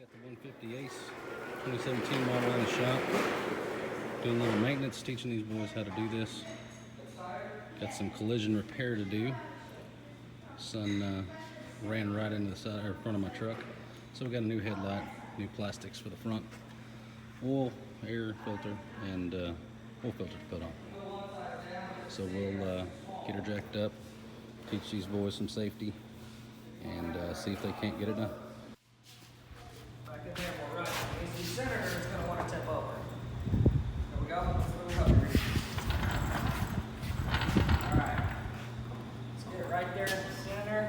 got the 150 Ace 2017 model in the shop. Doing a little maintenance, teaching these boys how to do this. Got some collision repair to do. Son ran right into the side or front of my truck. So we got a new headlight, new plastics for the front, oil, air filter, and oil filter to put on. So we'll get her jacked up, teach these boys some safety, and see if they can't get it done. Back in there, we'll run. If the center is going to want to tip over. There we go. Let's move up. Alright. Let's get it right there in the center.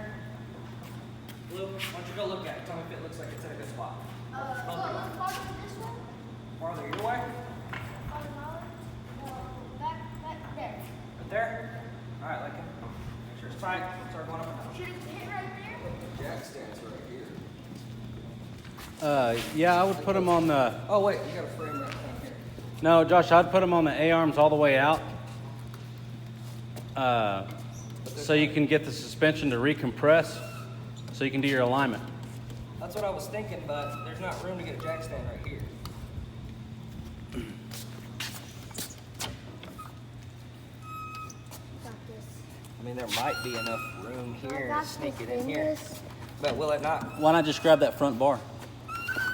Blue, why don't you go look at it? Tell me if it looks like it's in a good spot. Farther this one? Farther your way? Back there. Right there? Alright, like it. Make sure it's tight. Start going up and down. Should it hit right there? Jack stands right here. Yeah, I would put them on the. Oh, wait. You got to frame that down here. No, Josh, I'd put them on the A-arms all the way out. So you can get the suspension to recompress, so you can do your alignment. That's what I was thinking, but there's not room to get a jack stand right here. Got this. I mean, there might be enough room here got to sneak the it in here. fingers. But will it not? Why not just grab that front bar?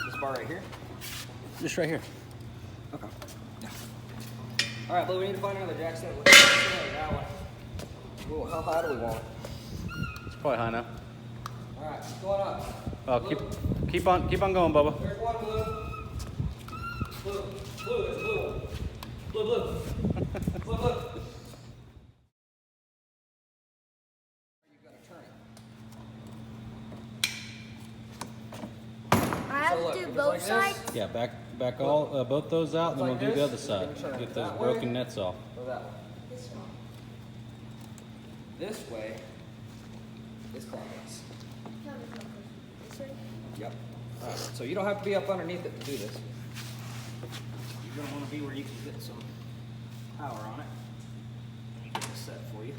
This bar right here? Just right here. Okay. All right, but we need to find another jack stand. That one. Ooh, how high do we want it? It's probably high now. All right, keep going up. Oh, keep on going, Bubba. There's one blue. Blue, there's a blue one. Blue. Blue. You gotta turn it. I have So look, to it do goes both like this. sides. Yeah, back all both those out, and then we'll Like do the this, other side. and then turn Get it those that broken way. nets off. Or that one. This one. This way is clockwise. This way. Yep. All right, so you don't have to be up underneath it to do this. You're gonna want to be where you can get some power on it. And you get this set for you.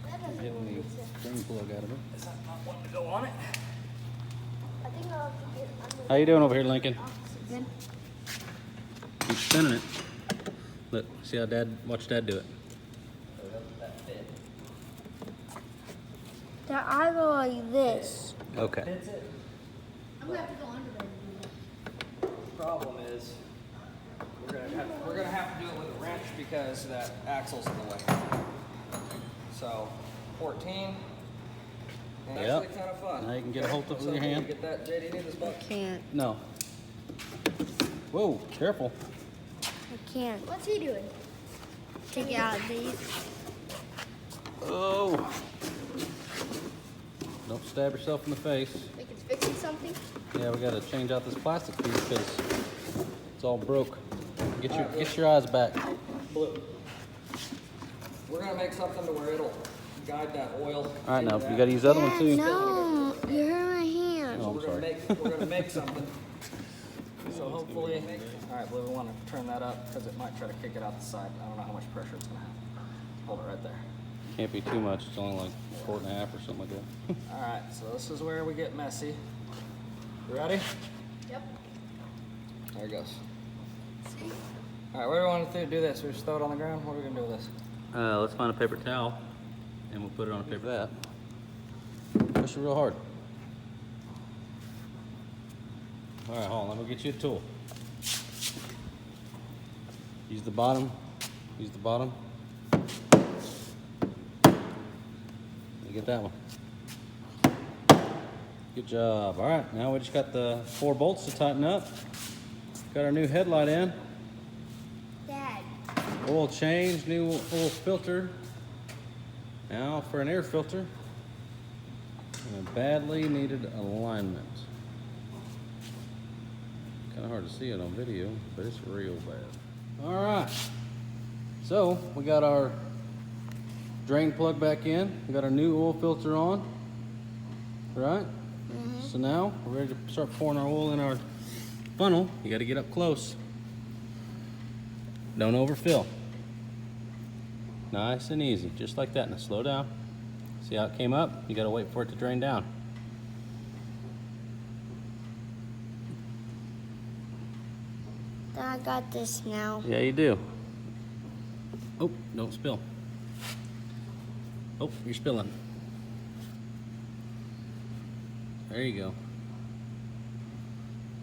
That doesn't Getting really the make sense. string plug out of it. Is that not wanting to go on it? I think I'll have to get under How you doing over here, Lincoln? oxygen. Keep spinning it. Look, see how watch Dad do it. That fit. That I go like this. Okay. Fits it. I'm gonna have to go under there. Problem is, we're gonna have to do it with a wrench because that axle's in the way. So, 14. And Yep. actually kind of fun. Now you can get a hold of it with So your can you hand. Get that, JD, need this button? Can't. No. Whoa, careful. I can't. What's he doing? Take it out, these. Oh. Don't stab yourself in the face. Like it's fixing something. Yeah, we gotta change out this plastic piece because it's all broke. Get your eyes back. Blue. We're gonna make something to where it'll guide that oil. All right, now into you that. gotta use the other one too. No, you hurt my hand. Oh, I'm sorry. We're gonna make something. So hopefully, all right, Blue, we want to turn that up because it might try to kick it out the side. I don't know how much pressure it's gonna have. Hold it right there. Can't be too much. It's only like 4.5 or something like that. All right, so this is where we get messy. You ready? Yep. There it goes. See? All right, what do we want to do this? We just throw it on the ground? What are we gonna do with this? Let's find a paper towel and we'll put it on a paper that. Push it real hard. All right, hold on. Let me get you a tool. Use the bottom. Use the bottom. You get that one. Good job. All right, now we just got the 4 bolts to tighten up. Got our new headlight in. Dad. Oil change, new oil filter. Now for an air filter. And a badly needed alignment. Kind of hard to see it on video, but it's real bad. All right. So we got our drain plug back in. We got our new oil filter on. Right? So now we're ready to start pouring our oil in our funnel. You got to get up close. Don't overfill. Nice and easy, just like that. Now slow down. See how it came up? You gotta wait for it to drain down. I got this now. Yeah, you do. Oh, don't spill. Oh, you're spilling. There you go.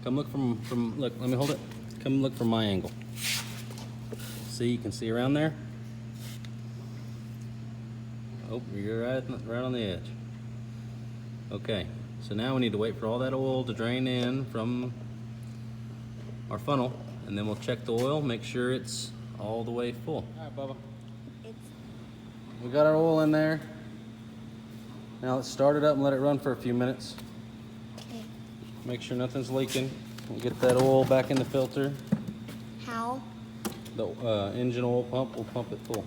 Come look from look, let me hold it. Come look from my angle. See, you can see around there? Oh, you're right on the edge. Okay, so now we need to wait for all that oil to drain in from our funnel, and then we'll check the oil, make sure it's all the way full. All right, Bubba. We got our oil in there. Now let's start it up and let it run for a few minutes. Okay. Make sure nothing's leaking. We'll get that oil back in the filter. How? The engine oil pump will pump it full.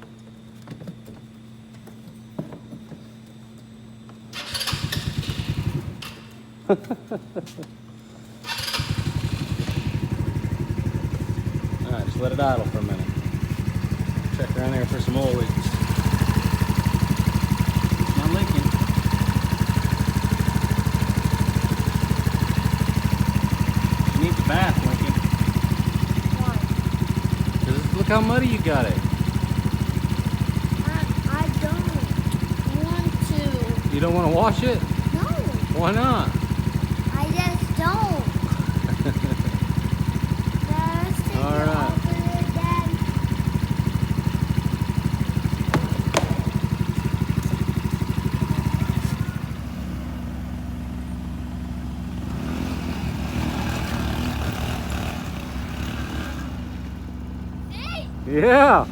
Alright, just let it idle for a minute. Check around there for some oil leaks. It's not leaking. You need the bath, Lincoln. Why? 'Cause look how muddy you got it. I don't want to. You don't want to wash it? No, Why not? I just don't. Let's take All it right. off of it again. Yeah.